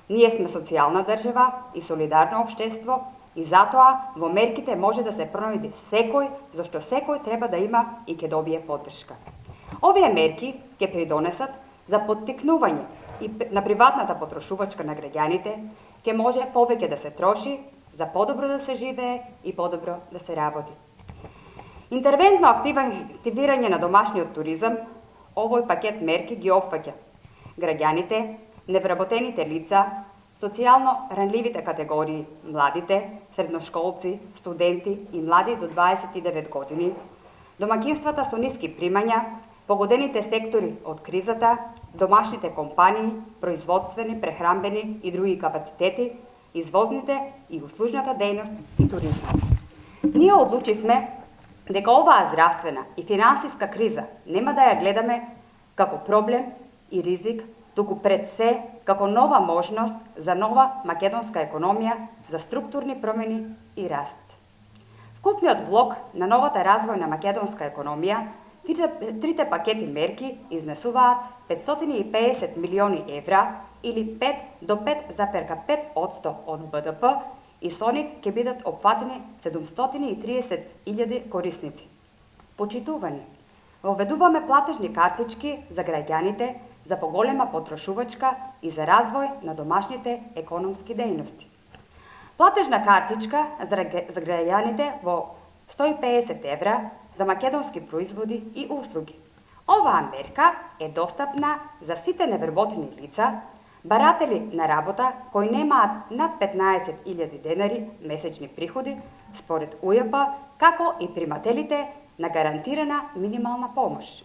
Ние сме социјална држава и солидарно општество и затоа во мерките може да се пронајде секој, зашто секој треба да има и ќе добие поддршка. Овие мерки ќе придонесат за поттикнување и на приватната потрошувачка на граѓаните, ќе може повеќе да се троши, за подобро да се живее и подобро да се работи. Интервентно активирање на домашниот туризам, овој пакет мерки ги опфаќа граѓаните, невработените лица, социјално ранливите категории, младите, средношколци, студенти и млади до 29 години, домаќинствата со ниски примања, погодените сектори од кризата, домашните компании, производствени, прехранбени и други капацитети, извозните и услужната дејност и туризмот. Ние одлучивме дека оваа здравствена и финансиска криза нема да ја гледаме како проблем и ризик, туку пред се како нова можност за нова македонска економија, за структурни промени и раст. Вкупниот влог на новата развојна македонска економија, трите пакети мерки изнесуваат 550 милиони евра или 5 до 5,5% од БДП и со нив ќе бидат опфатени 730.000 корисници. Почитувани, воведуваме платежни картички за граѓаните за поголема потрошувачка и за развој на домашните економски дејности. Платежна картичка за граѓаните во 150 евра за македонски производи и услуги. Оваа мерка е достапна за сите невработени лица, баратели на работа кои немаат над 15.000 денари месечни приходи според УЈП, како и примателите на гарантирана минимална помош.